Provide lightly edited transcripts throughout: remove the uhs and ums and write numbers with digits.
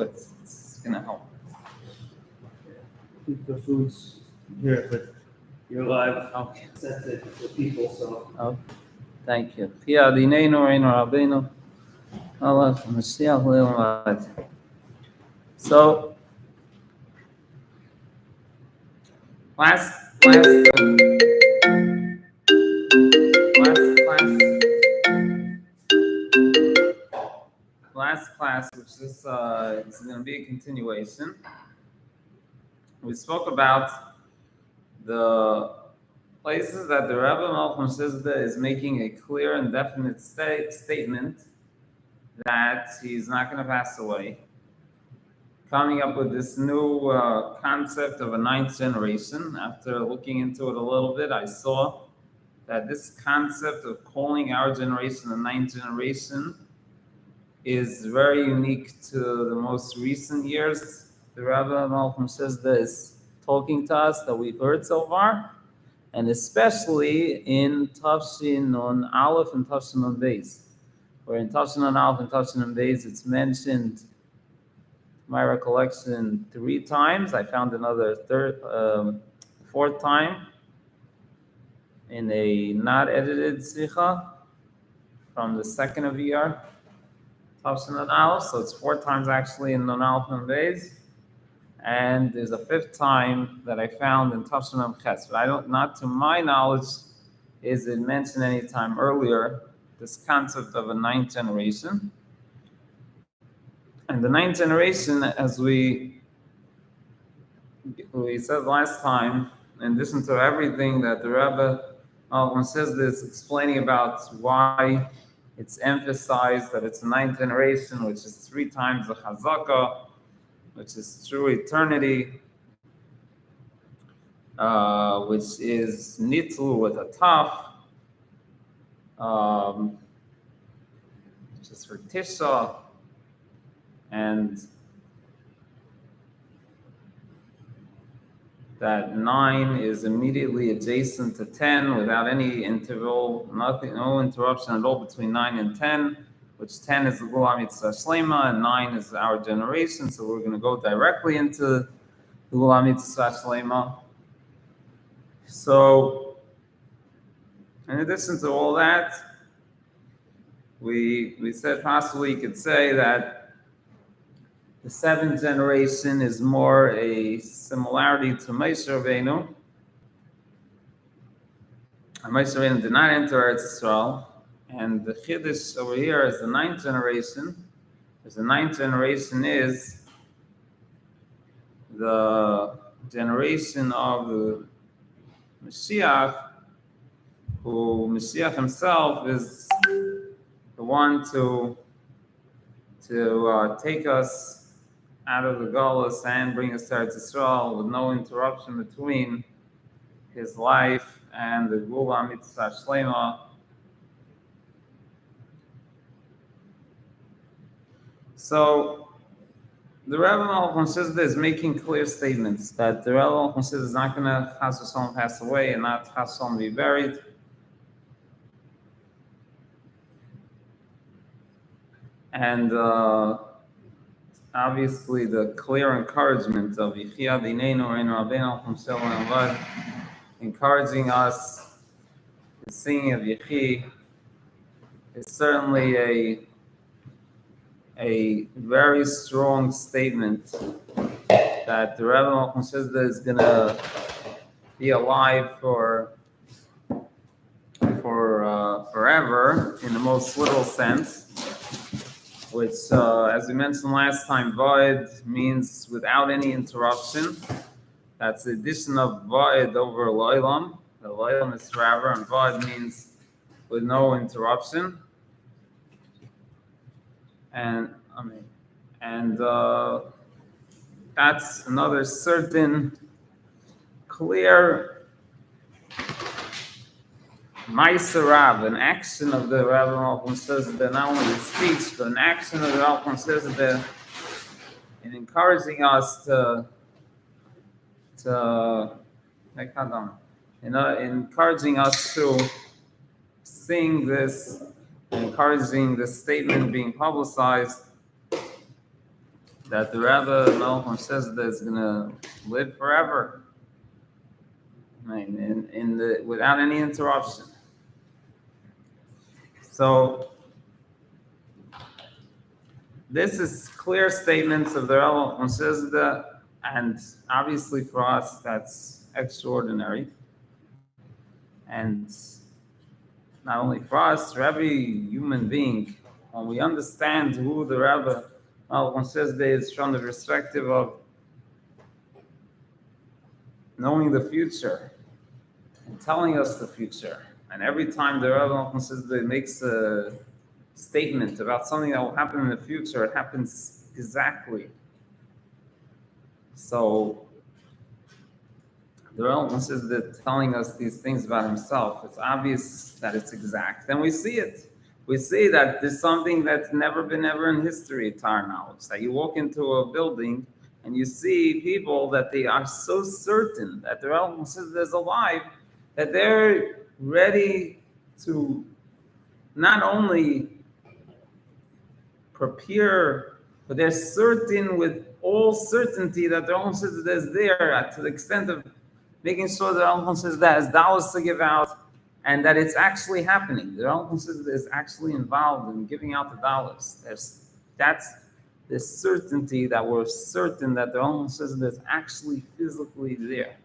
but it's going to help. Keep the foods here, but you're live. Okay. Sent it to people, so. Okay. Thank you. So, last class, which is going to be a continuation, we spoke about the places that the Rebbe Malchus is making a clear and definite statement that he's not going to pass away, coming up with this new concept of a ninth generation. After looking into it a little bit, I saw that this concept of calling our generation the ninth generation is very unique to the most recent years. The Rebbe Malchus is talking to us that we've heard so far, and especially in Tafshin Nun Aleph and Tafshin Nun Beis, where in Tafshin Nun Aleph and Tafshin Nun Beis it's mentioned, my recollection, 3 times. I found another fourth time in a not edited Sicha from the second of Iyar, Tafshin Nun Aleph, so it's 4 times actually in Nun Aleph and Beis. And there's a 5th time that I found in Tafshin Nun Ches, but not to my knowledge, is it mentioned any time earlier, this concept of a ninth generation. And the ninth generation, as we said last time, in addition to everything that the Rebbe says this, explaining about why it's emphasized that it's a ninth generation, which is 3 times the Chazakah, which is true eternity, which is nitlu with a taf, which is for Tisha, and that 9 is immediately adjacent to 10 without any interval, no interruption at all between 9 and 10, which 10 is the Gula Mitzvah Shlema and 9 is our generation. So we're going to go directly into the Gula Mitzvah Shlema. So, in addition to all that, we said possibly you could say that the 7th generation is more a similarity to Moshe Rabbeinu. Moshe Rabbeinu did not enter Eretz Yisrael, and the Chiddush over here is the 9th generation. Because the 9th generation is the generation of the Mashiach, who Mashiach himself is the one to take us out of the Galus and bring us to Eretz Yisrael with no interruption between his life and the Gula Mitzvah Shlema. So the Rebbe Malchus is making clear statements that the Rebbe Malchus is not going to Chas v'Shalom pass away and not Chas v'Shalom be buried. And obviously the clear encouragement of Yichia Dineinu Reinu Rabbeinu Chumsel Avad, encouraging us, the singing of Yechi, is certainly a very strong statement that the Rebbe Malchus is going to be alive for forever in the most literal sense, which, as we mentioned last time, Va'ed means without any interruption. That's the addition of Va'ed over Lo'ilam. The Lo'ilam is forever, and Va'ed means with no interruption. And that's another certain, clear Ma'aseh, an action of the Rebbe Malchus says that not only the speech, but an action of the Rebbe Malchus says that in encouraging us encouraging us to sing this, encouraging this statement being publicized. that the Rebbe Malchus says that is going to live forever, without any interruption. So this is clear statements of the Rebbe Malchus, and obviously for us that's extraordinary. And not only for us, for every human being, when we understand who the Rebbe Malchus is from the perspective of knowing the future and telling us the future, and every time the Rebbe Malchus makes a statement about something that will happen in the future, it happens exactly. So the Rebbe Malchus telling us these things about himself, it's obvious that it's exact. And we see it. We see that there's something that's never been ever in history, to our knowledge. That you walk into a building and you see people that they are so certain that the Rebbe Malchus is alive, that they're ready to not only prepare, but they're certain with all certainty that the Rebbe Malchus is there, to the extent of making sure that the Rebbe Malchus has dollars to give out, and that it's actually happening. The Rebbe Malchus is actually involved in giving out the dollars. That's this certainty that we're certain that the Rebbe Malchus is actually physically there,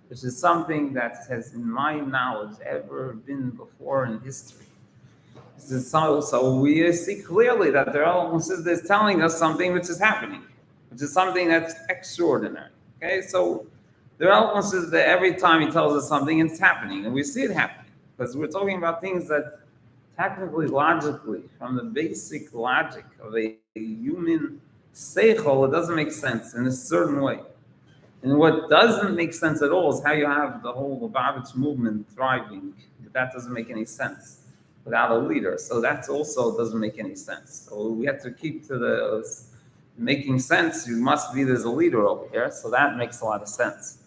which is something that has, in my knowledge, ever been before in history. So we see clearly that the Rebbe Malchus is telling us something which is happening, which is something that's extraordinary. Okay, so the Rebbe Malchus that every time he tells us something, it's happening, and we see it happening. Because we're talking about things that technically, logically, from the basic logic of a human seichel, it doesn't make sense in a certain way. And what doesn't make sense at all is how you have the whole Lubavitch movement thriving. That doesn't make any sense without a leader. So that also doesn't make any sense. So we have to keep to the making sense. You must be there's a leader over here. So that makes a lot of sense.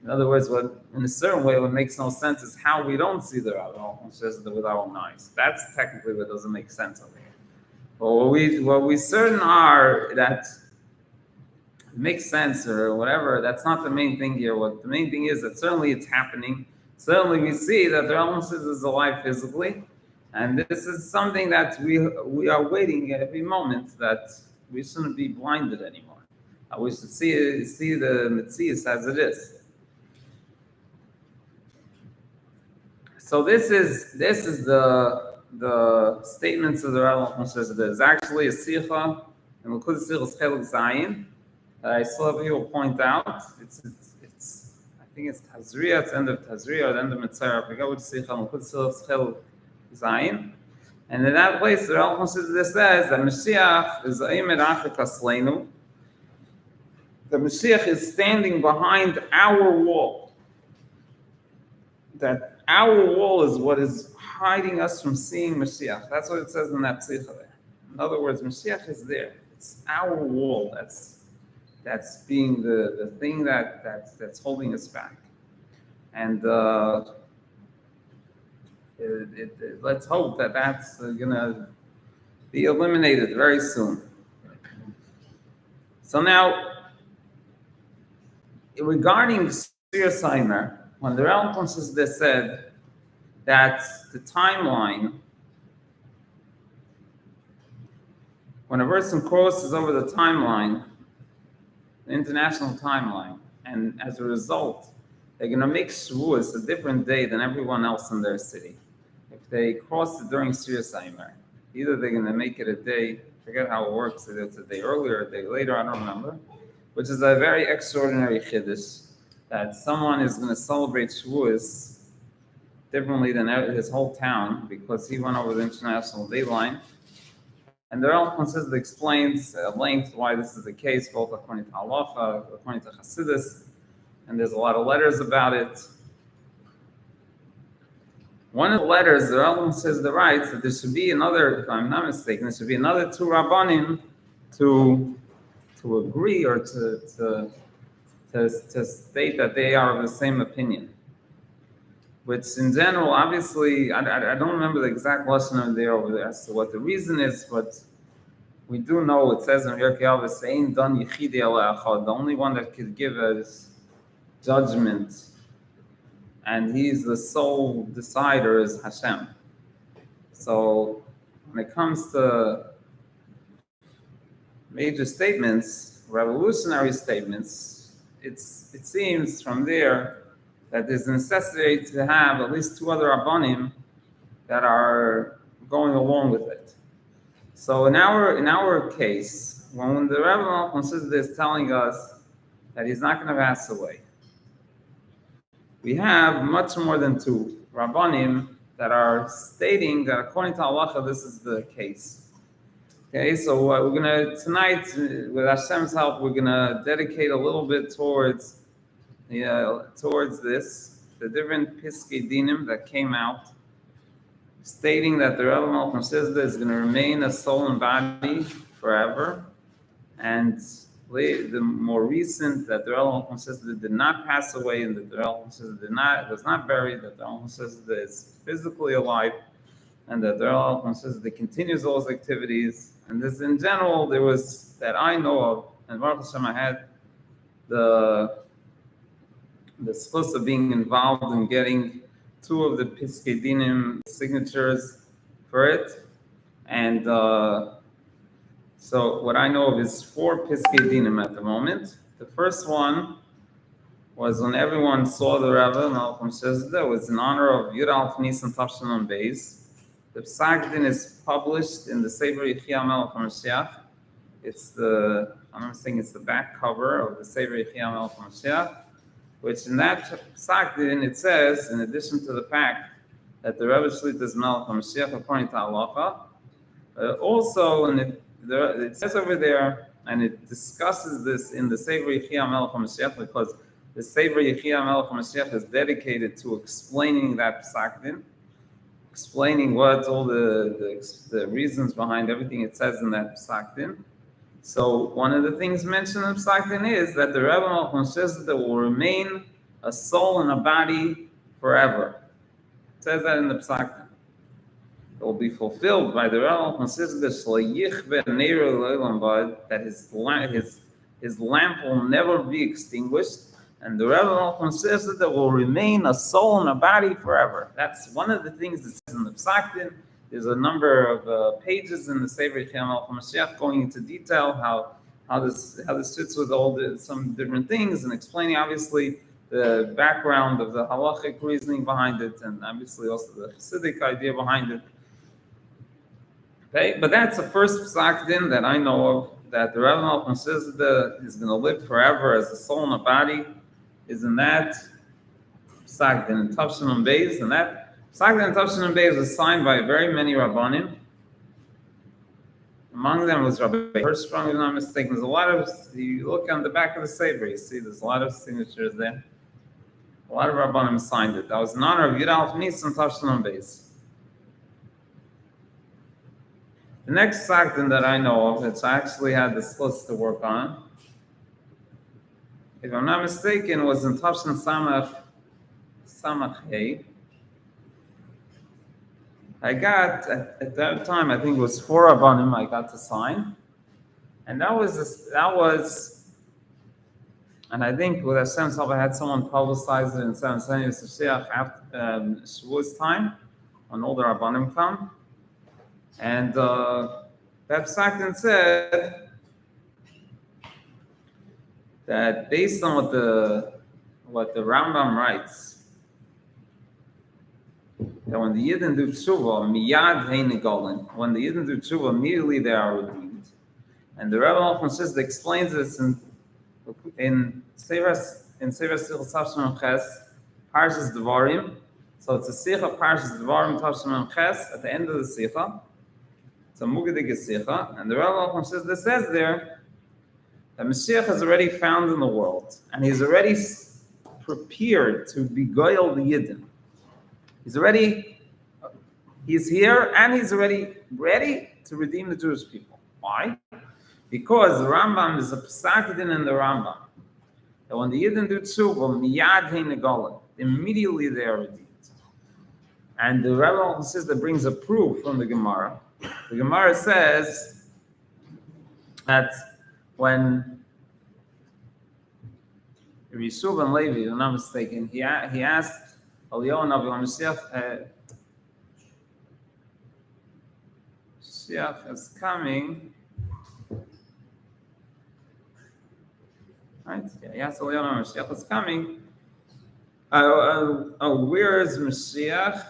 In other words, what in a certain way, what makes no sense is how we don't see the Rebbe Malchus with our own eyes. That's technically what doesn't make sense over here. But what we certain are that it makes sense or whatever, that's not the main thing here. What the main thing is that certainly it's happening. Certainly we see that the Rebbe Malchus is alive physically, and this is something that we are waiting at every moment, that we shouldn't be blinded anymore. We should see the Metzius as it is. So this is the statements of the Rebbe Malchus. There's actually a sicha, and Likud Sichas Chelik Zayin. I still have people point out. It's I think it's Tazria. It's end of Tazria or the end of Mitzvah. I forget which sicha. Likud Sichas Chelik Zayin. And in that place, the Rebbe Malchus says that Mashiach is Aimed Achik Asleinu. The Mashiach is standing behind our wall. That our wall is what is hiding us from seeing Mashiach. That's what it says in that psicha there. In other words, Mashiach is there. It's our wall that's being the thing that's holding us back. And let's hope that that's going to be eliminated very soon. So now, regarding Sfir when the Rebbe Malchus said that the timeline, when a person crosses over the timeline, the international timeline, and as a result, they're going to make Shavuos a different day than everyone else in their city. If they cross it during Sfir Saimer, either they're going to make it a day, I forget how it works, either it's a day earlier, a day later, I don't remember, which is a very extraordinary chiddush, that someone is going to celebrate Shavuos differently than his whole town because he went over the international dateline. And the Rebbe Malchus explains at length why this is the case, both according to Halacha, according to Chassidus, and there's a lot of letters about it. One of the letters, the Rebbe Malchus writes that there should be another, if I'm not mistaken, there should be another two Rabbanim to agree or to state that they are of the same opinion. Which in general, obviously, I don't remember the exact lesson over there as to what the reason is, but we do know it says in Pirkei Avos, "Ein dan yichidi ela echad." The only one that could give us judgment, and He's the sole decider, is Hashem. So when it comes to major statements, revolutionary statements, it seems from there that there's a necessity to have at least two other Rabbanim that are going along with it. So in our case, when the Rebbe Malchus is telling us that he's not going to pass away, we have much more than two Rabbanim that are stating that according to halacha, this is the case. Okay, so we're gonna tonight, with Hashem's help, we're gonna dedicate a little bit towards this, the different Piskei Dinim that came out, stating that the Rebbe Malchus is going to remain a soul and body forever, and the more recent that the Rebbe Malchus did not pass away, and that the Rebbe Malchus was not buried, that the Rebbe Malchus is physically alive, and that the Rebbe Malchus continues those activities. And this, in general, there was that I know of, and Baruch Hashem, I had the schus of being involved in getting two of the Piskei Dinim signatures for it. And so what I know of is 4 Piskei Dinim at the moment. The first one was when everyone saw the Rebbe Malchus Shizda. It was in honor of Yud Alef Nisan Tavshin Beis. The Psak Din is published in the Sefer Yechia Melech HaMashiach. It's the back cover of the Sefer Yechia Melech HaMashiach, which in that Psak Din it says, in addition to the fact that the Rebbe Shlita is Melech HaMashiach according to halacha, also it says over there, and it discusses this in the Sefer Yechia Melech HaMashiach, because the Sefer Yechia Melech HaMashiach is dedicated to explaining that Psak Din, explaining what all the reasons behind everything it says in that Psak Din. So one of the things mentioned in Psak Din is that the Rebbe Malchus says that will remain a soul and a body forever. It says that in the Psak Din. It will be fulfilled by the Rebbe Malchus says that his lamp will never be extinguished, and the Rebbe Malchus says that will remain a soul and a body forever. That's one of the things that says in the Psak Din. There's a number of pages in the Sefer Yechia Melech HaMashiach going into detail how this fits with some different things, and explaining obviously the background of the halachic reasoning behind it, and obviously also the Hasidic idea behind it. Okay, but that's the first Psak Din that I know of, that the Rebbe Malchus says that is going to live forever as a soul and a body, is in that Psak Din in Tavshin Beis, and that Psak Din Tavshin Beis was signed by very many Rabbanim. Among them was Rabbi Hirschsprung, if I'm not mistaken. There's a lot of, you look on the back of the Sefer, you see there's a lot of signatures there. A lot of Rabbanim signed it. That was in honor of Yud Alef Nisan Tavshin Beis. The next Psak Din that I know of, which I actually had the schus to work on, if I'm not mistaken, was in Tavshin Samach Hey. I got, at that time, I think it was 4 Rabbanim I got to sign. And that was, and I think with Hashem's help, I had someone publicize it in San Yisrael after Shavuot's time, when all the Rabbanim come. And that Psak Din said that based on what the Rambam writes, that when the Yidden do tshuva, miyad hein negolen. When the Yidden do tshuva, immediately they are redeemed. And the Rebbe Malchus explains this in Seivas Sichos Tavshin Ches, Parshas Dvarim. So it's a Sicha Parshas Dvarim Tavshin Ches at the end of the Sicha. It's a Mugadig Sicha, and the Rebbe Malchus says there that Mashiach is already found in the world, and he's already prepared to beguile the Yidden. He's here, and he's already ready to redeem the Jewish people. Why? Because the Rambam is a Psak Din in the Rambam, that when the Yidden do tshuva, miyad hein negolen, immediately they are redeemed. And the Rebbe says that brings a proof from the Gemara. The Gemara says that when Yishuv and Levi, if I'm not mistaken, he asked Eliyahu Navi Mashiach is coming, right? Yeah, he asked Eliyahu Navi Mashiach is coming. Where is Mashiach?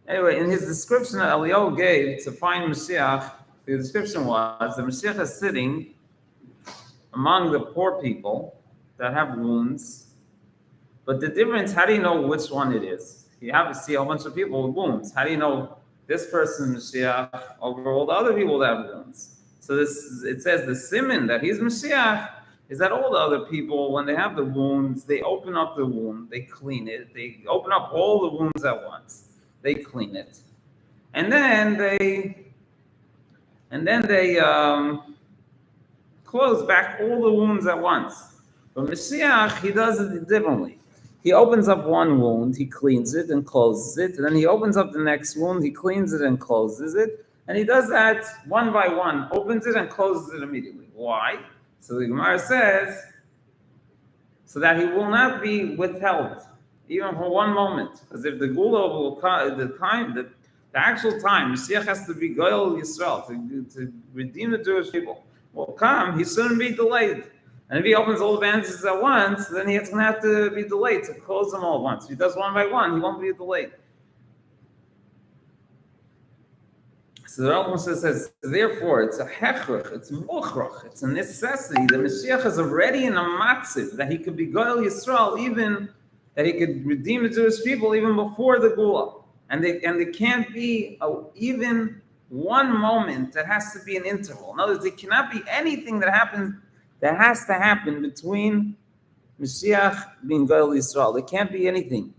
Anyway, in his description that Eliyahu gave to find Mashiach, the description was the Mashiach is sitting among the poor people that have wounds. But the difference, how do you know which one it is? You have to see a whole bunch of people with wounds. How do you know this person is Mashiach over all the other people that have wounds? So it says the siman that he's Mashiach is that all the other people, when they have the wounds, they open up the wound, they clean it, they open up all the wounds at once, they clean it, and then they close back all the wounds at once. But Mashiach, he does it differently. He opens up one wound, he cleans it and closes it, and then he opens up the next wound, he cleans it and closes it, and he does that one by one, opens it and closes it immediately. Why? So the Gemara says, so that he will not be withheld, even for one moment. Because if the Gula will come, the actual time, Mashiach has to be Goyal Yisrael, to redeem the Jewish people, will come, he shouldn't be delayed. And if he opens all the bandages at once, then he's going to have to be delayed to close them all at once. If he does one by one, he won't be delayed. So the Rambam says, therefore, it's a hechrach, it's mochrach, it's a necessity. The Mashiach is already in a matziv that he could be Goyal Yisrael, even that he could redeem the Jewish people even before the Gula. And there can't be even one moment that has to be an interval. In other words, there cannot be anything that happens that has to happen between Mashiach being Goyal Yisrael. There can't be anything.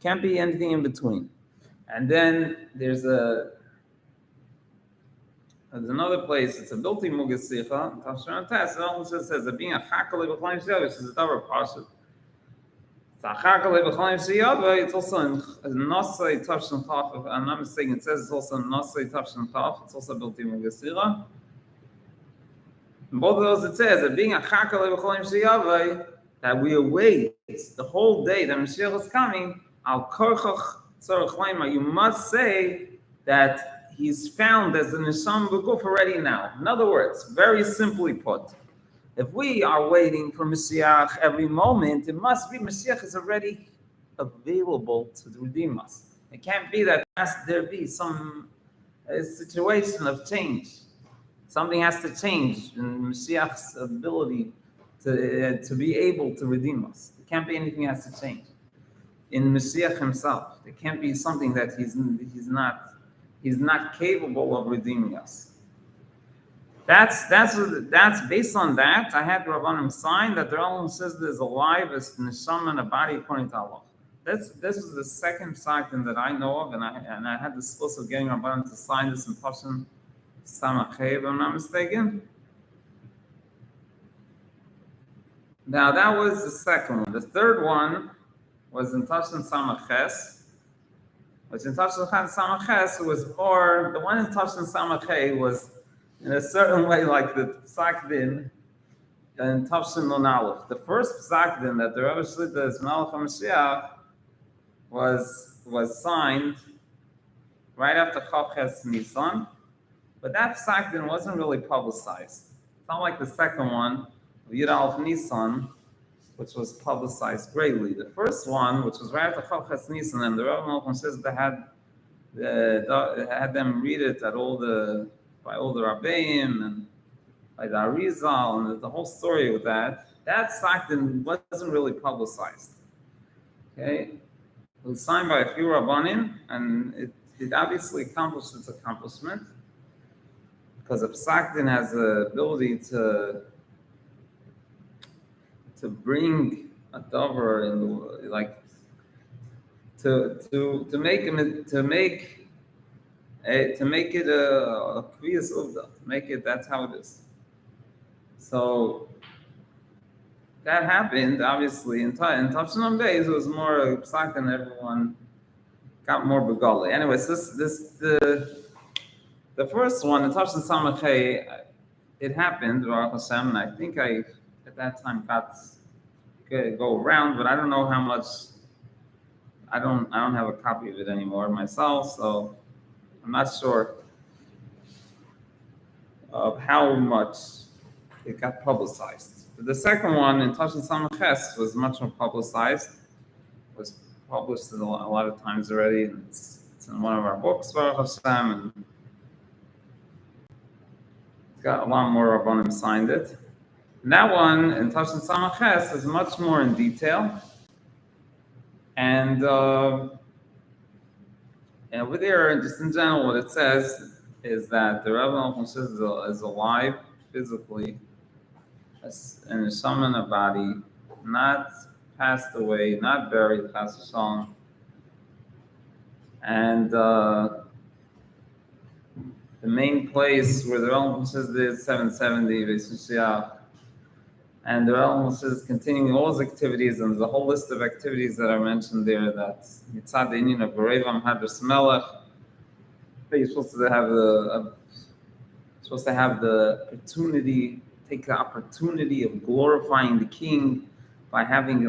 Can't be anything in between. And then there's another place, it's a built-in Mugasicha, Tafshan Tess, it also says that being a Chakale B'chalim Shiyava, which is a Davar Pashat. It's a Chakale B'chalim Shiyava, it's also in Nosai Tafshan Chaf, if I'm not mistaken, it says it's also in Nosai Tafshan Chaf, it's also built-in Mugasicha. In both of those it says that being a Chakale B'chalim Shiyava, that we await the whole day that Mashiach is coming, Al Korchach Tzorach Leima, you must say that he's found as the Nisham B'guf already now. In other words, very simply put, if we are waiting for Mashiach every moment, it must be Mashiach is already available to redeem us. It can't be that there be some situation of change. Something has to change in Mashiach's ability to be able to redeem us. There can't be anything that has to change. In Mashiach himself, there can't be something that he's not capable of redeeming us. That's based on that. I had Rabbanim sign that the Rambam says there's a live as neshama and a body according to Allah. This is the second psak that I know of, and I had the skills of getting Rabbanim to sign this in Tafshan Samachay, if I'm not mistaken. Now that was the second one. The third one was in Tafshan Samaches. Which in Tafshan Samaches was more, the one in Tafshan Samachay was in a certain way like the Psak Din in Tafshan Nun Aleph. The first Psak Din that the Rebbe Shlita as Malach HaMashiach was signed right after Chavches Nisan, but that Psak Din wasn't really publicized. It's not like the second one, Yud Aleph Nisan, which was publicized greatly. The first one, which was right after Chavches Nisan, and the Dvar Malchus says they had them read it by all the Rabbeim and by the Arizal, and the whole story with that. That Sakdin wasn't really publicized. Okay, it was signed by a few Rabbanim, and it obviously accomplished its accomplishment because a Sakdin has the ability to bring a davar in, like to make it a kviyas uvda, to make it, that's how it is. So that happened obviously in Tafshan days. It was more a psak, and everyone got more begala. Anyways, The first one, in Tashin Samachay, it happened, Baruch Hashem, and I think I, at that time, got to go around, but I don't know how much. I don't have a copy of it anymore myself, so I'm not sure of how much it got publicized. But the second one, in Tashin Samaches, was much more publicized. It was published a lot of times already, and it's in one of our books, Baruch Hashem, and it's got a lot more Rabbanim signed it. And that one, in Tashin Samaches, is much more in detail. And over there, just in general, what it says is that the Rebbe Malchus is alive physically, in a shaman a body, not passed away, not buried, chas v'shalom. And the main place where the Rebbe Malchus is 770 Veshushiyah. And the Rebbe Malchus is continuing all his activities, and there's a whole list of activities that are mentioned there. That mitzad the Inyan of Berevam Hadras Melech, that you're supposed to have the opportunity, take the opportunity of glorifying the King by having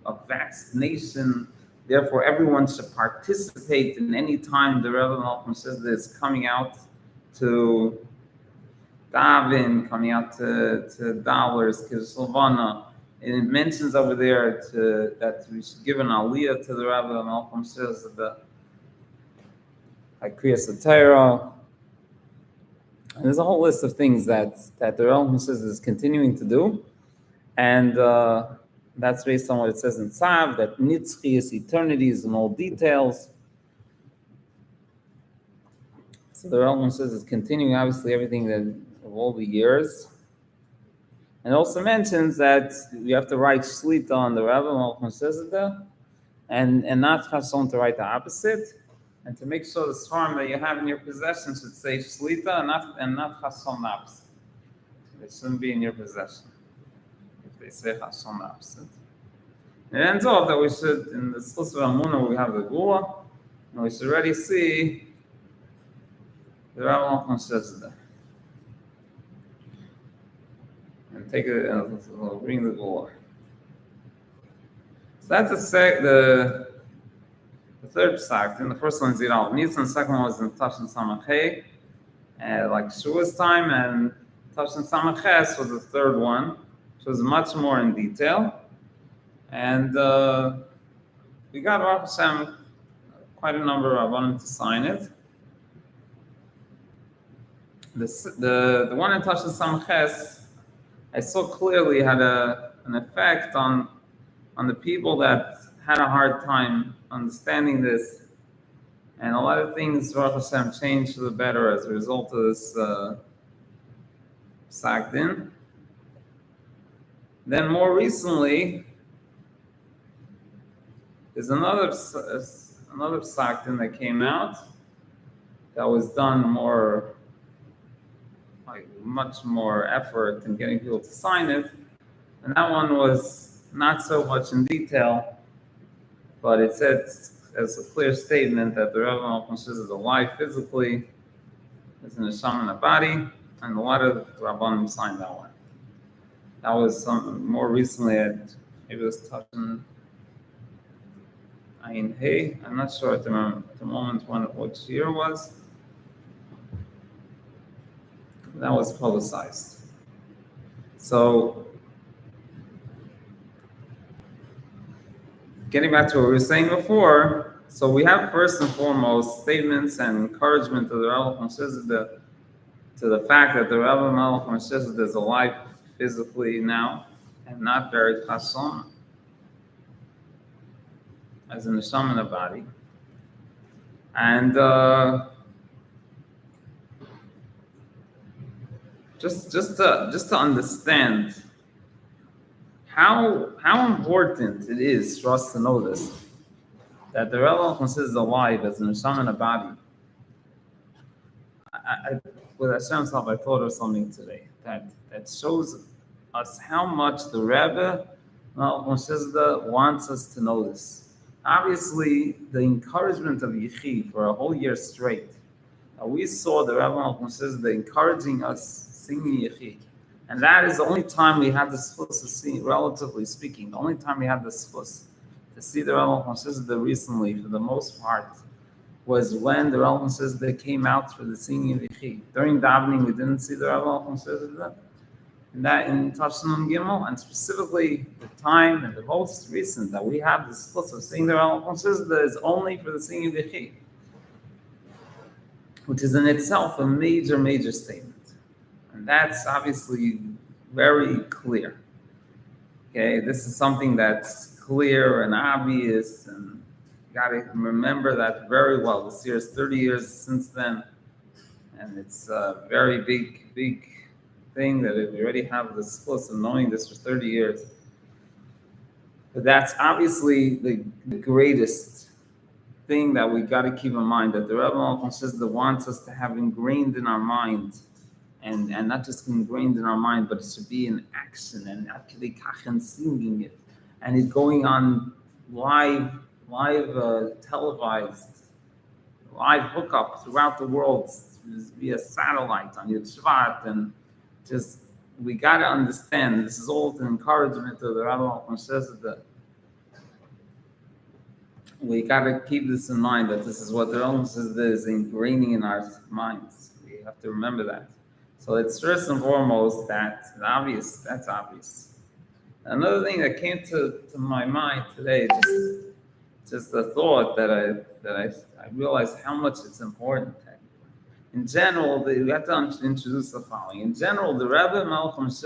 a vast nation. Therefore, everyone should participate in any time the Rebbe Malchus says that is coming out to Davin, coming out to dollars, Kizilvana. And it mentions over there that we should give an aliyah to the Rebbe. Malcolm says that like Kriyas Torah. And there's a whole list of things that the Rebbe says is continuing to do. And that's based on what it says in Tzav, that Nitzchi is eternity is in all details. So the Rebbe says it's continuing, obviously, everything that of all the years. And it also mentions that you have to write Shlita on the Rebbe Malchus and not Chasson to write the opposite, and to make sure the swarm that you have in your possession should say Shlita and not Chasson the opposite. It shouldn't be in your possession if they say Chasson the opposite. And it ends off that we should, in the Schus of Amunah, we have the Gula, and we should already see the Rebbe Malchus and take it and bring the Gula. So that's the third psak. And the first one is Yiral Nitz, and the second one was in Tashin Samachay, like Shua's time, and Tashin Samaches was the third one, which was much more in detail. And we got Baruch Hashem quite a number of Rabbanim to sign it. The one in Tashin Samaches, I saw clearly had an effect on the people that had a hard time understanding this, and a lot of things Baruch Hashem changed for the better as a result of this psak din. Then more recently, there's another psak din that came out that was done more, like much more effort in getting people to sign it, and that one was not so much in detail, but it said as a clear statement that the Rebbe Malchus is alive physically, is in a shaman a body, and a lot of Rabbanim signed that one. That was more recently, maybe it was touching Ayin Hey. I'm not sure at the moment which year it was. That was publicized. So, getting back to what we were saying before, so we have first and foremost statements and encouragement to the Rebbe Malchus to the fact that the Rebbe Malchus is alive physically now and not buried chasson, as in the shaman body, and just to understand how important it is for us to know this, that the Rebbe Malchus is alive as an neshama body. With Hashem's help, I thought of something today that shows us how much the Rebbe Malchus wants us to know this. Obviously, the encouragement of Yechi for a whole year straight, we saw the Rebbe Malchus encouraging us singing Yechid. And that is the only time we had the schus to see, relatively speaking, the only time we had the schus to see the Rebbe Malchus recently, for the most part, was when the Rebbe Malchus came out for the singing of Yechid. During davening, we didn't see the Rebbe Malchus in that in Tafshin Gimel, and specifically the time and the most recent that we have the schus of seeing the Rebbe Malchus is only for the singing of Yechid, which is in itself a major, major statement. And that's obviously very clear. Okay, this is something that's clear and obvious, and you got to remember that very well. This year is 30 years since then, and it's a very big, big thing that we already have this close of knowing this for 30 years. But that's obviously the greatest thing that we got to keep in mind, that the Rebbe Malchus wants us to have ingrained in our mind. And not just ingrained in our mind, but it should be in action and singing it, and it's going on live televised, live hookup throughout the world via satellite on Yud Shvat, and just we got to understand this is all an encouragement to the Rebbe Malchus that we got to keep this in mind, that this is what the Rebbe Malchus is ingraining in our minds. We have to remember that. So it's first and foremost that's obvious. Another thing that came to my mind today, just a thought that I realized how much it's important. In general, we have to introduce the following. In general, the Rebbe Malchus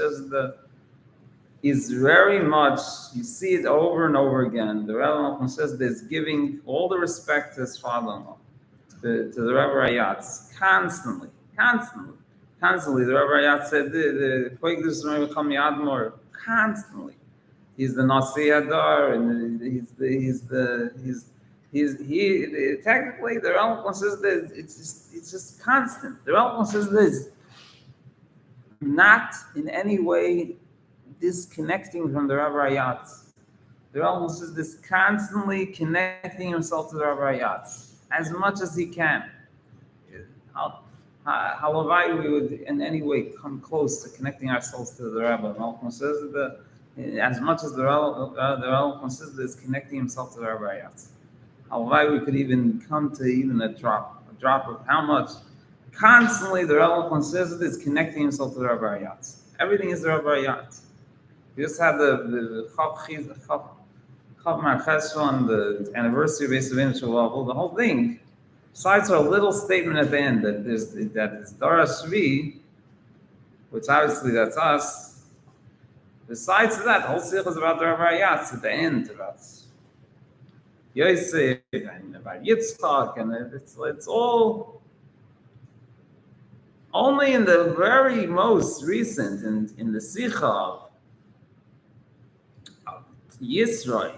is very much, you see it over and over again. The Rebbe Malchus is giving all the respect to his father-in-law, to the Rebbe Rayatz, constantly. Constantly, the Rebbe Rayatz said, the Koigdish Rebbe Chami Admor, constantly. He's the Nasi Adar, and technically, the Rebbe Malchus it's just constant. The Rebbe Malchus is not in any way disconnecting from the Rebbe Rayatz. The Rebbe Malchus is constantly connecting himself to the Rebbe Rayatz as much as he can. However, we would in any way come close to connecting ourselves to the Rebbe Malchus as much as the Rebbe Malchus is connecting himself to the Rebbe Rayatz. However, we could even come to even a drop of how much constantly the Rebbe Malchus is connecting himself to the Rebbe Rayatz. Everything is the Rebbe Rayatz. We just had the Chav Marches on the anniversary of Beis Shavim, the whole thing. Besides a little statement at the end that is Dara Shvi, which obviously that's us. Besides that, the whole sikh is about the Rebbe Rayatz at the end, about Yosef and about Yitzchak, and it's all only in the very most recent in the sikha of Yisroi,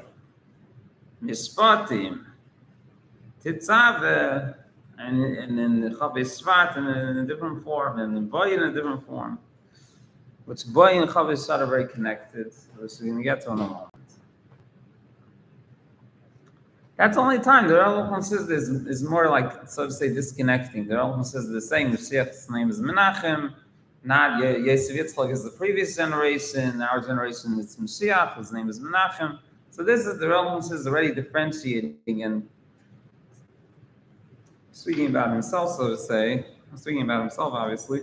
Mishpatim, Titzave, and in Chavis Shvat in a different form, and in Boy in a different form, which Boy and Chavis Shvat are very connected, which we're going to get to in a moment. That's the only time the Rebbe Malchus is more like, so to say, disconnecting. The Rebbe Malchus is saying the Sheikh's name is Menachem, not Yosef Yitzchak is the previous generation, our generation is Mashiach, his name is Menachem. So this is the Rebbe Malchus is already differentiating and speaking about himself, so to say, speaking about himself, obviously.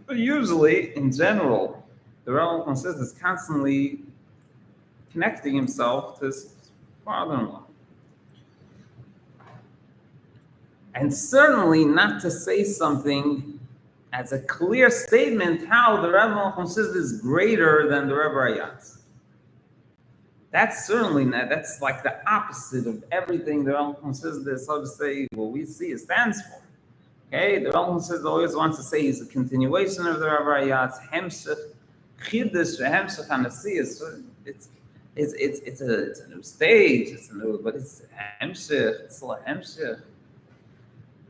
But usually, in general, the Rebbe Malchus is constantly connecting himself to his father-in-law. And certainly not to say something as a clear statement how the Rebbe Malchus is greater than the Rebbe Rayatz. That's certainly not, that's like the opposite of everything the Rebbe Malchus is, so to say, what we see it stands for. Okay, the Rebbe Malchus always wants to say he's a continuation of the Rebbe Rayatz, Hemshech, Chiddush, Hemshech Hanasiyah. It's a new stage, but it's Hemshech, it's like Hemshech.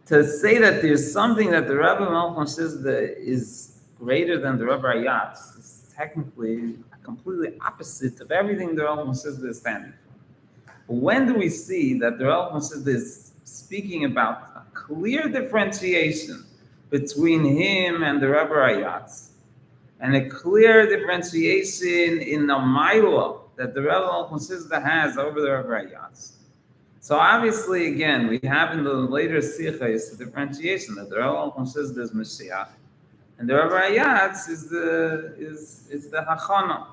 To say that there's something that the Rebbe Malchus is greater than the Rebbe Rayatz is technically completely opposite of everything the Rebbe Malchus is standing for. When do we see that the Rebbe Malchus is speaking about a clear differentiation between him and the Rebbe Rayatz, and a clear differentiation in the Maila that the Rebbe Malchus has over the Rebbe Rayatz. So obviously, again, we have in the later Sichos the differentiation that the Rebbe Malchus is Mashiach, and the Rebbe Rayatz is the Hachana.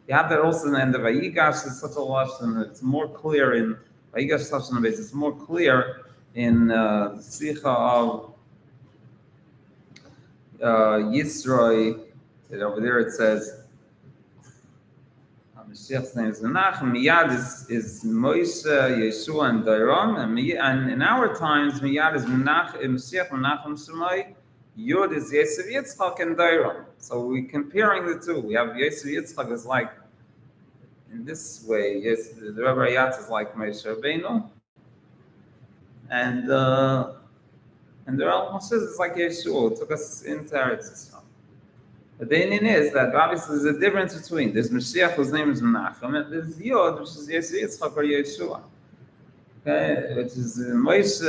You have that also in the Vayigash is such a lesson. It's more clear in Vayigash Lashon Beis. It's more clear in the Sicha of Yisroi. Over there it says Mashiach's name is Menachem. Miyad is Moshe, Yeshua, and Dairon. And in our times, Miyad is Mashiach, Menachem Shemai. Yud is Yosef Yitzchak and Dairon. So we're comparing the two. We have Yosef Yitzchak is like, in this way, yes, the Rebbe Rayatz is like Moshe Rabbeinu. And the Rebbe Malchus is like Yeshua, who took us into Eretz Yisrael. But the Indian is that obviously there's a difference between there's Mashiach, whose name is Menachem, and there's Yod, which is Yosef Yitzchak or Yeshua. Okay, which is Moshe,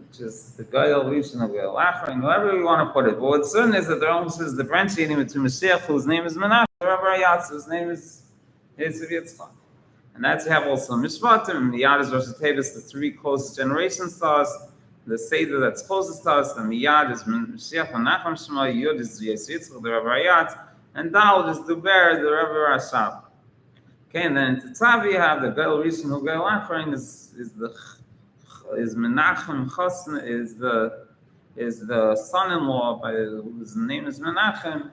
which is the Goyal Rishon of Goyal Achron, however we want to put it. But what's certain is that the Rambam is differentiating between Mashiach, whose name is Menachem, and Rebbe Rayatz, whose name is Yosef Yitzchak. And that's you have also Mishpatim, and Miyad is Rosh Tevis, the three closest generations to us, the Seder that's closest to us, and Miyad is Mashiach, Menachem Shema, Yod is Yosef Yitzchak, the Rebbe Rayatz, and Daud is Duber, the Rebbe Rashab. Okay, and then in Tetzav you have the Goyal Rishon who Goyal Achron is Menachem Chosn, is the son-in-law by whose name is Menachem.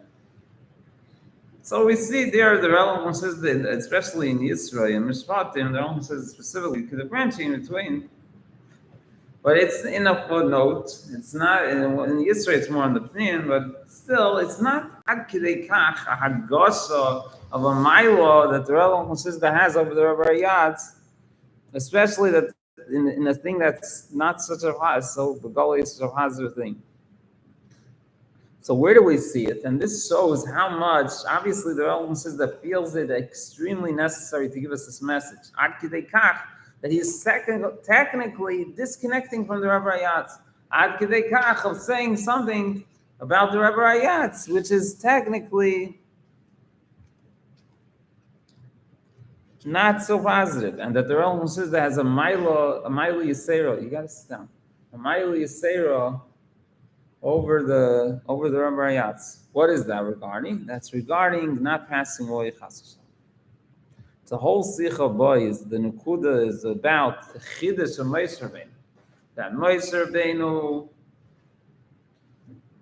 So we see there the Rambam says that especially in Yisrael and Mishpatim, the Rambam says specifically to differentiate between. But it's in a footnote. It's not in Yisrael. It's more on the opinion, but still, it's not ad kidei kach a hagosha of a milo that the Rambam says that has over the Rebbe Rayatz, especially that in a thing that's not such a haz, so the Goli is such a hazard thing. So where do we see it? And this shows how much, obviously, the Rambam says that feels it extremely necessary to give us this message. Ad kidei kach, that he's technically disconnecting from the Rebbe Rayatz. Ad kidei kach of saying something about the Rebbe Rayatz, which is technically not so positive, and that the Rambam says that has a Milo Yisera. You got to sit down. A Milo Yisera over the Rebbe Rayatz. What is that regarding? That's regarding not passing away Chas V'Shalom. The whole Sicha Boy is the Nukuda is about the Chiddush of Moshe Rabbeinu. That Moshe Rabbeinu,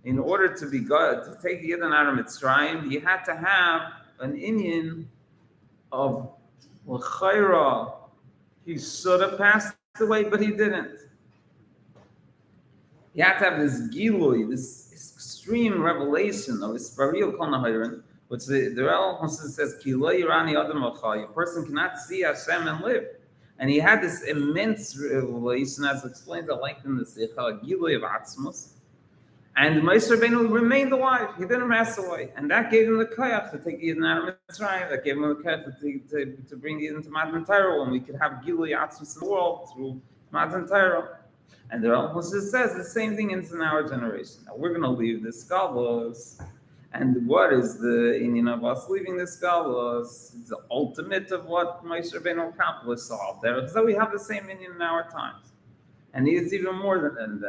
in order to be good, to take the Yidden out of Mitzrayim, he had to have an inyan of L'chaira. He should have passed away, but he didn't. He had to have this Gilui, this extreme revelation of Ispariyah Kol Nahirin, which the Rambam says, Ki lo yirani adam achai. A person cannot see Hashem and live. And he had this immense revelation, as explained at length in the Sicha, a Gilui of Atzmos. And Moshe Rabbeinu remained alive. He didn't pass away. And that gave him the koyach to take Eden out of Mitzrayim. That gave him the koyach to bring Eden to Matan Torah, when we could have Gilui Atzmos in the world through Matan Torah. And the Rambam says the same thing in our generation. Now we're going to leave the Skalos. And what is the inyan of us leaving the Skalos? It's the ultimate of what Moshe Rabbeinu accomplished. So we have the same inyan in our times. And it's even more than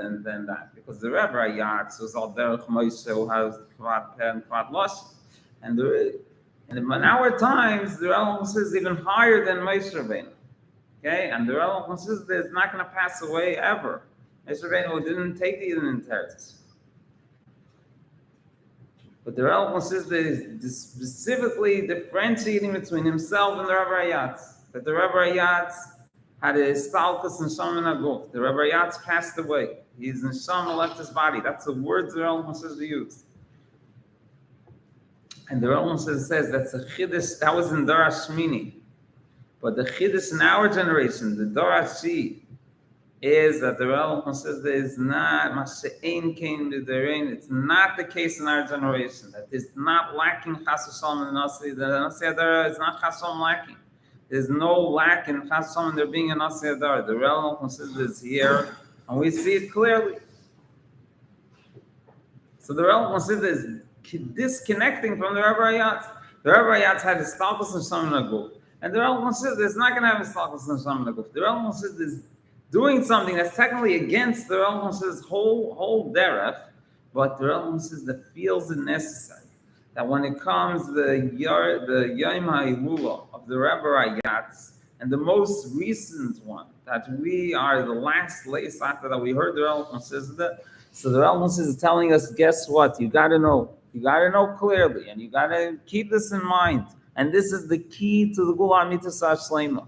that, because the Rebbe Rayatz was al derech Moshe, who has Kvad Peh and Kvad Lashon. And in our times, the Rambam says even higher than Moshe Rabbeinu. Okay, and the Rambam says that it's not going to pass away ever. Moshe Rabbeinu didn't take the Eden inheritance. But the Rambam says that he's specifically differentiating between himself and the Rebbe Rayatz. That the Rebbe Rayatz had a stalkus and shamana guf. The Rebbe Rayatz passed away. His neshama left his body. That's the words the Rambam says to use. And the Rambam says that's a chiddush. That was in Dvar Shmini. But the chiddush in our generation, the Dvar Shi, is that the Rambam says there is not mashe'ein kein b'darein. It's not the case in our generation. That it's not lacking chas v'shalom in the Nasi Adara. It's not chas v'shalom lacking. There's no lack in chas v'shalom in there being a Nasi Adara. The Rambam says this here And we see it clearly. So the Rebbe Consider is disconnecting from the Rebbe Rayatz. The Rebbe Rayatz had his stalkus and Shem Naguf. And the Rebbe Consider is not going to have his stalkus and Shem Naguf. The Rebbe Consider is doing something that's technically against the Rebbe Consider's whole derech, but the Rebbe Consider feels it necessary. That when it comes the Yom HaIlula of the Rebbe Rayatz, and the most recent one, that we are the last leis after that we heard the Rebbe Consider. So the Rebbe is telling us, guess what? You got to know. You got to know clearly, and you got to keep this in mind. And this is the key to the Gula Mitzvah Shlema.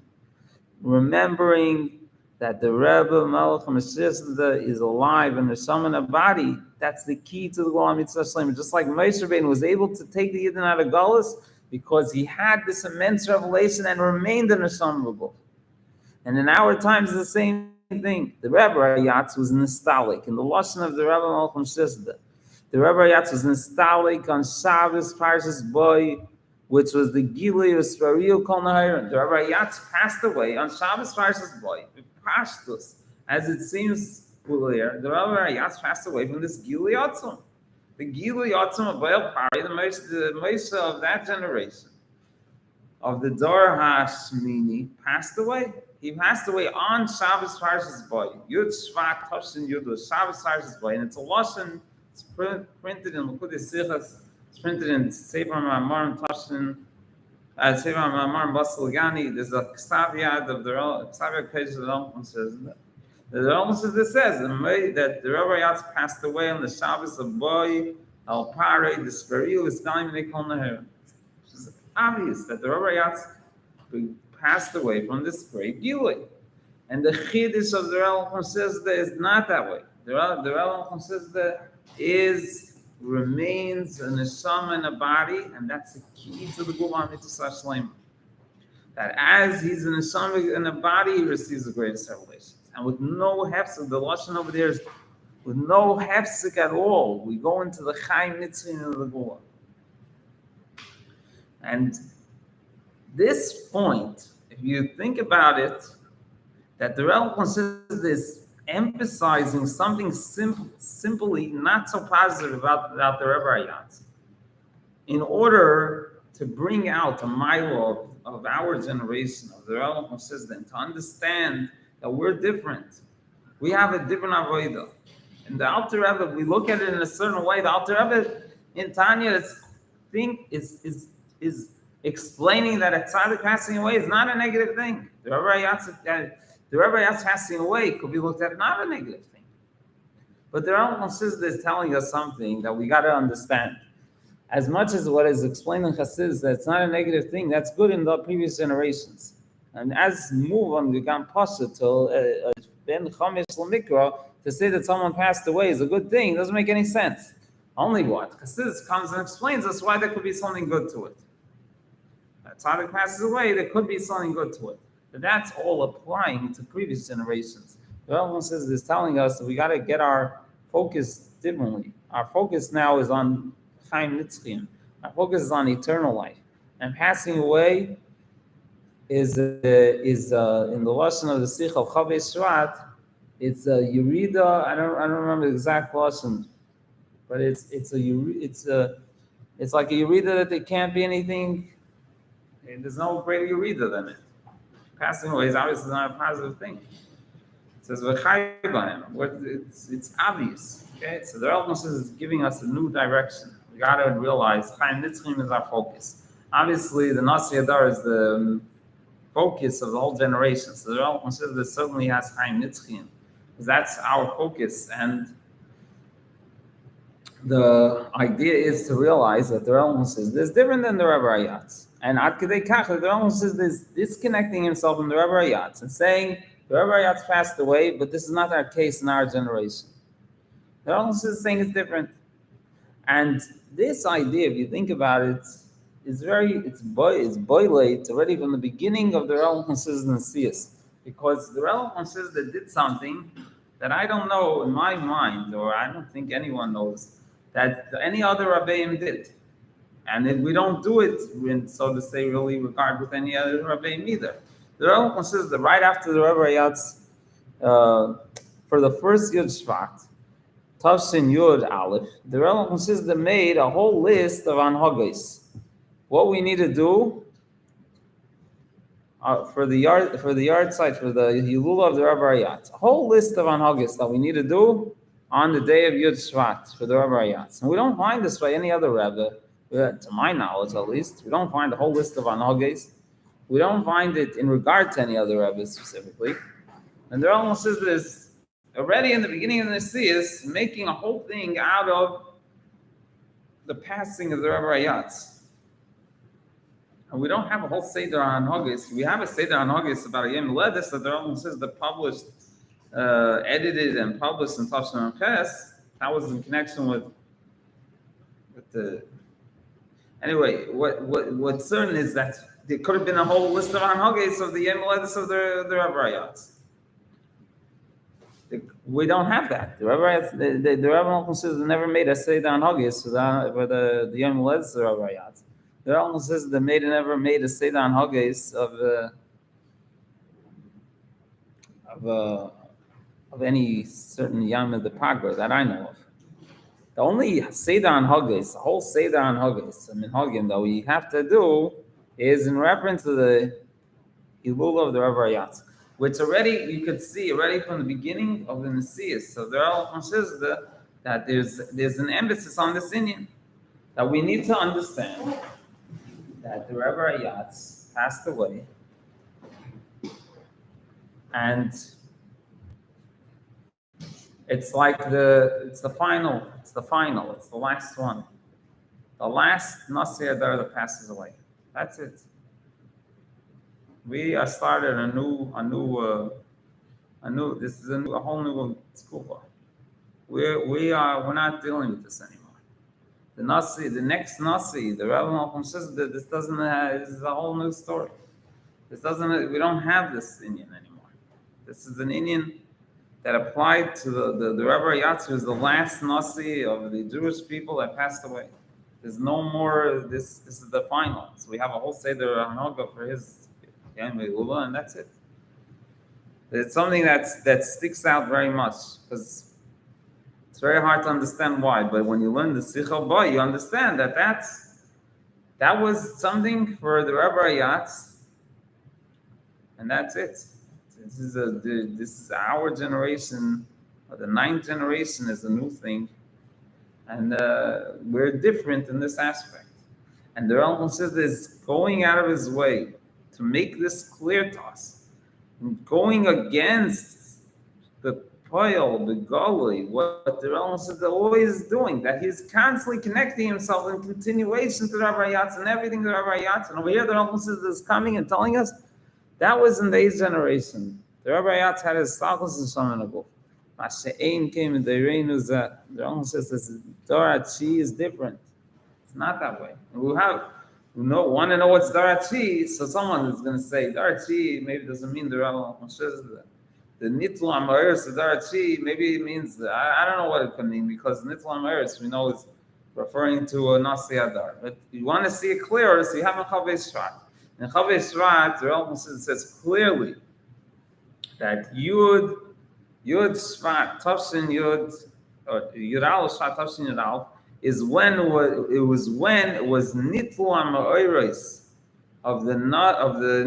Remembering that the Rebbe Malchus is alive and there's some in a body. That's the key to the Gula Mitzvah Shlema. Just like Moshe Rabbeinu was able to take the Yidden out of Galus because he had this immense revelation and remained in the Shamrugul. And in our times, it's the same thing. The Rebbe Rayatz was nostalgic. In the lashon of the Rebbe Malchus Shizda, the Rebbe Rayatz was nostalgic on Shabbos Parshas Boy, which was the Gilui of Svariu Kol Nahirin. The Rebbe Rayatz passed away on Shabbos Parshas Boy. Pashtus, as it seems clear, the Rebbe Rayatz passed away from this Gilui Yotzum. The Gilui Yotzum of Baal Pari, the Moshe of that generation, of the Dor HaShmini, passed away. He passed away on Shabbos Parshas Boy. Yud Shvat Toshin Yud was Shabbos Parshas Boy, and it's a lashon. It's printed in Likkutei Sichos. It's printed in Sefer Ma'amarim Toshin, Sefer Ma'amarim Basel Gani. There's a Ksaviyad of the Ksaviyad page of the Rambam says that. The Rambam says this says that the Rebbe Rayatz passed away on the Shabbos of Boy Al Pare. The Speriu is telling me they call Neher. It's obvious that the Rebbe Rayatz passed away from this great Gilui. And the Chiddush of the Rebbe Consider is not that way. The Rebbe Consider remains a neshama in a body, and that's the key to the Gula Mitzvah Shlema. That as he's a neshama in a body, he receives the greatest revelations. And with no hefsek, the lashon over there is with no hefsek at all. We go into the Chaim Nitzvin of the Gula. And this point, if you think about it, that the Rebbe considers this emphasizing something simply not so positive about the Rebbe Rayatz, in order to bring out a milo of our generation, of the Rebbe considers, and to understand that we're different. We have a different avodah. And the Alter Rebbe, if we look at it in a certain way, the Alter Rebbe in Tanya is explaining that a tzaddik passing away is not a negative thing. The Rebbe Rayatz passing away could be looked at not a negative thing. But the Rebbe is telling us something that we got to understand. As much as what is explained in Chassidus, that it's not a negative thing, that's good in the previous generations. And as move on, we can pass it till Ben Chamesh L'Mikra, to say that someone passed away is a good thing, doesn't make any sense. Only what? Chassidus comes and explains us why there could be something good to it. That tzaddik passes away, there could be something good to it. But that's all applying to previous generations. The Rebbe says is telling us that we got to get our focus differently. Our focus now is on Chaim Nitzchim. Our focus is on eternal life. And passing away is in the lashon of the Sikh of Chavei Shvat. It's a Yerida. I don't remember the exact lashon, but it's like a Yerida that there can't be anything. There's no greater Yerida than it. Passing away is obviously not a positive thing. It says it's obvious. Okay, so the Rebbe is giving us a new direction. We got to realize Chaim Nitzchim is our focus. Obviously, the Nasi Adar is the focus of the whole generation. So the Rebbe says that certainly has Chaim Nitzchim, because that's our focus. And the idea is to realize that the Rebbe says this is different than the Rebbe Rayatz. And Ad Kedei Kach, the Rebbe says this, disconnecting himself from the Rebbe Rayatz and saying the Rebbe Rayatz passed away, but this is not our case in our generation. The Rebbe is saying it's different. And this idea, if you think about it, is it's boiled already from the beginning of the Rebbe consistency, because the Rebbe that did something that I don't know in my mind, or I don't think anyone knows, that any other Rabbeim did. And we don't do it, in, so to say, really regard with any other Rabbeim either. The Rebbe considers that right after the Rebbe Rayatz for the first Yud Shvat, Tavshin Yud Aleph, the Rebbe Malchus says they made a whole list of anhagos. What we need to do for the yard site, for the Hilula of the Rebbe Rayatz, a whole list of anhagos that we need to do on the day of Yud Shvat for the Rebbe Rayatz. And we don't find this by any other Rebbe, to my knowledge at least. We don't find a whole list of anhagos. We don't find it in regard to any other Rebbe specifically. And the Rebbe says this already in the beginning of the Nesius, making a whole thing out of the passing of the Rebbe Rayatz. And we don't have a whole Seder on Hagis. We have a Seder on Hagis about a Yom Ledis that the Rebbe says the published, edited and published in Tavshin and Ches. That was in connection with the. Anyway, what's certain is that there could have been a whole list of anhagos of the Yom Ledis of the Rebbe Rayatz. We don't have that. The Rebbe Malchus says they never made a Seder on Hagis for the Yom Ledis of the Rebbe Rayatz. The Rebbe Malchus says they never made a Seder on Hagis of any certain Yom of the Pagra that I know of. The only Seder on Hagis, the whole Seder on Hagis, Hagim that we have to do is in reference to the Hilula of the Rebbe Rayatz, which already you could see already from the beginning of the Nesius. So the Rebbe Malchus says that there's an emphasis on this Indian, that we need to understand that the Rebbe Rayatz passed away, and it's the last one, the last Nasi Adar that passes away. That's it. We are started a whole new school. We're not dealing with this anymore. The next Nasi, the Rebbe Malchus says that this doesn't this is a whole new story. We don't have this Indian anymore. This is an Indian that applied to the Rebbe Rayatz, who is the last Nasi of the Jewish people that passed away. There's no more. This is the final. So we have a whole Seder Hanoga for his Yom, and that's it. It's something that sticks out very much because it's very hard to understand why. But when you learn the Sicha Ba, you understand that was something for the Rebbe Rayatz, and that's it. This is our generation, or the 9th generation is a new thing, and we're different in this aspect. And the Rebbe says is going out of his way to make this clear to us, and going against the Poyel, the Goli, what the Rebbe says they're always doing, that he's constantly connecting himself in continuation to the Rebbe Rayatz and everything to the Rebbe Rayatz. And over here the Rebbe says is coming and telling us that was in the 8th generation. The Rebbe Rayatz had his Stalkos and Shamanagul. Mashe'ein came in the Reinu that the Rebbe says this Dorachi is different. It's not that way. And want to know what's Darachi, so someone is going to say Darachi maybe doesn't mean the Rebbe says the Nitlu Amaris Darachi, maybe it means I don't know what it can mean, because Nitlu Amaris we know is referring to a Nasi Adar. But you want to see it clearer, so you have a Chavei Shvat. In Chavei Shvat, the Rebbe says clearly that Yud Shvat Tavshin Yud, or Yud Aleph Shvat Tavshin Yud Aleph, is when it was Nitlu Amaris of the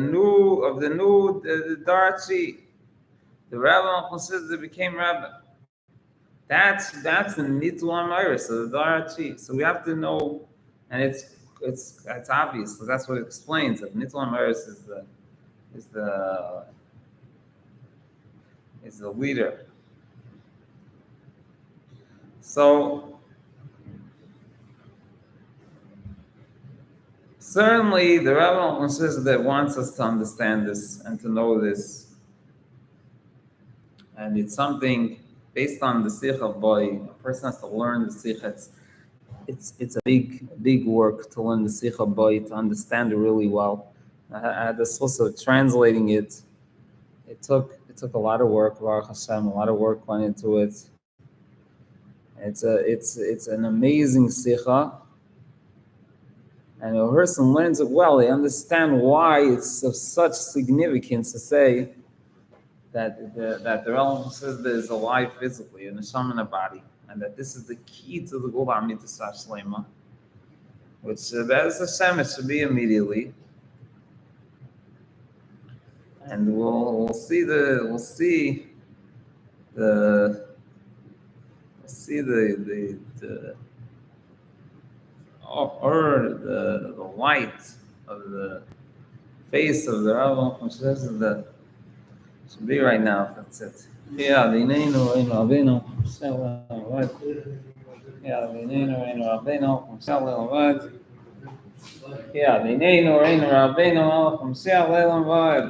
new Darachi. The Rebbe Malchus says they became Rebbe. That's the Nitlu Amaris of the Darachi. So we have to know, and it's obvious because that's what it explains. That Nitlu Amaris is the leader. So certainly the Rebbe Malchus says that wants us to understand this and to know this. And it's something based on the Sicha Boy. A person has to learn the Sicha. It's a big work to learn the Sicha Boy, to understand it really well. I had this also translating it. It took a lot of work, Baruch Hashem. A lot of work went into it. It's an amazing Sicha. And a person learns it well. They understand why it's of such significance to say that the Rambam says there is alive physically, a neshama in a body, and that this is the key to the Gula Amitis Shlema, which Be'ez Hashem it should be immediately, and we'll see the light of the face of the Rabbam Malchus says that should be right now. That's it. Yeah, Vinenu Reinu Rabbeinu Shalom Avad. Yeah, Vinenu Reinu Rabbeinu Shalom Avad. Yeah, Vinenu Reinu Rabbeinu Shalom Avad.